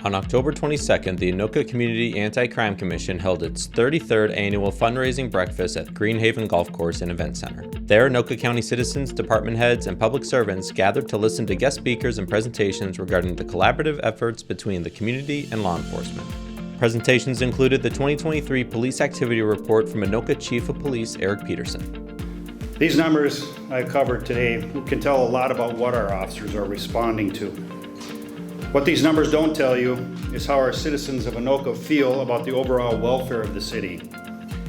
On October 22nd, the Anoka Community Anti-Crime Commission held its 33rd annual fundraising breakfast at Greenhaven Golf Course and Event Center. There, Anoka County citizens, department heads, and public servants gathered to listen to guest speakers and presentations regarding the collaborative efforts between the community and law enforcement. Presentations included the 2023 Police Activity Report from Anoka Chief of Police Eric Peterson. These numbers I covered today can tell a lot about what our officers are responding to. What these numbers don't tell you is how our citizens of Anoka feel about the overall welfare of the city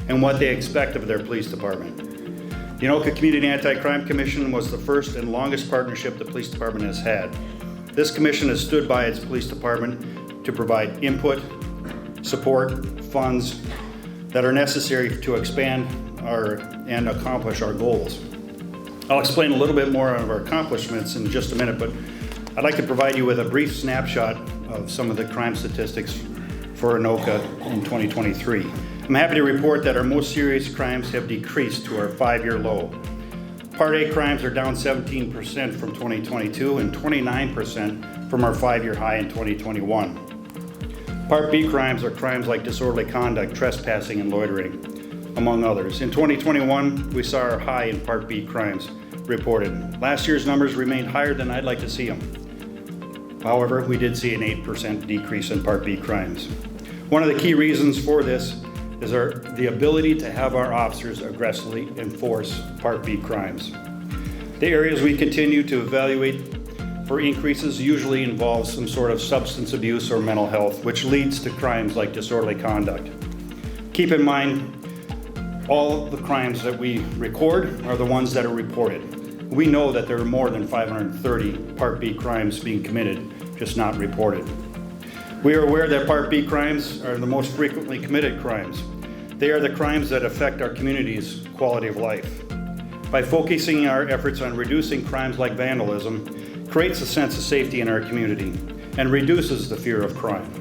and what they expect of their police department. The Anoka Community Anti-Crime Commission was the first and longest partnership the police department has had. This commission has stood by its police department to provide input, support, funds that are necessary to expand and accomplish our goals. I'll explain a little bit more of our accomplishments in just a minute, but I'd like to provide you with a brief snapshot of some of the crime statistics for Anoka in 2023. I'm happy to report that our most serious crimes have decreased to our 5-year low. Part A crimes are down 17% from 2022 and 29% from our 5-year high in 2021. Part B crimes are crimes like disorderly conduct, trespassing, and loitering, among others. In 2021, we saw our high in Part B crimes reported. Last year's numbers remained higher than I'd like to see them. However, we did see an 8% decrease in Part B crimes. One of the key reasons for this is the ability to have our officers aggressively enforce Part B crimes. The areas we continue to evaluate for increases usually involve some sort of substance abuse or mental health, which leads to crimes like disorderly conduct. Keep in mind, all the crimes that we record are the ones that are reported. We know that there are more than 530 Part B crimes being committed, just not reported. We are aware that Part B crimes are the most frequently committed crimes. They are the crimes that affect our community's quality of life. By focusing our efforts on reducing crimes like vandalism, creates a sense of safety in our community and reduces the fear of crime.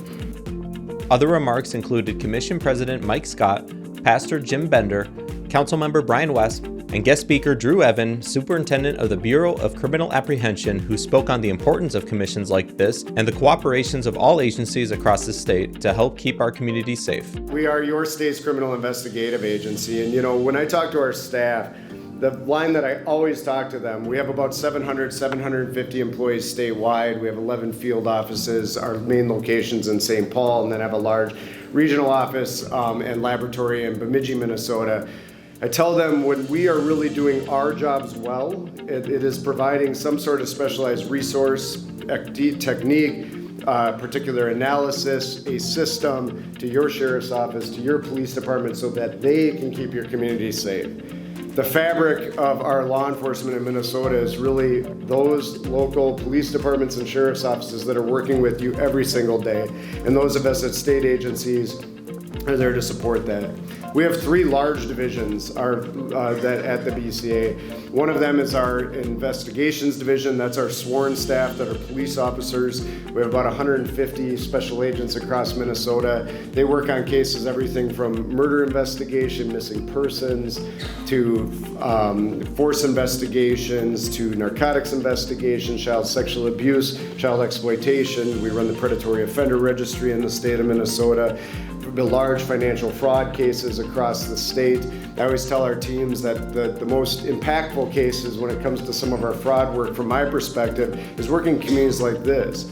Other remarks included Commission President Mike Scott, Pastor Jim Bender, Councilmember Brian West, and guest speaker Drew Evan, Superintendent of the Bureau of Criminal Apprehension, who spoke on the importance of commissions like this and the cooperations of all agencies across the state to help keep our community safe. We are your state's criminal investigative agency, and when I talk to our staff, the line that I always talk to them, we have about 750 employees statewide. We have 11 field offices, our main locations in St. Paul, and then have a large regional office and laboratory in Bemidji, Minnesota. I tell them when we are really doing our jobs well, it is providing some sort of specialized resource, technique, particular analysis, a system to your sheriff's office, to your police department so that they can keep your community safe. The fabric of our law enforcement in Minnesota is really those local police departments and sheriff's offices that are working with you every single day. And those of us at state agencies are there to support that. We have 3 large divisions that at the BCA. One of them is our investigations division. That's our sworn staff that are police officers. We have about 150 special agents across Minnesota. They work on cases everything from murder investigation, missing persons, to force investigations, to narcotics investigations, child sexual abuse, child exploitation. We run the predatory offender registry in the state of Minnesota. The large financial fraud cases across the state. I always tell our teams that the most impactful cases when it comes to some of our fraud work, from my perspective, is working in communities like this,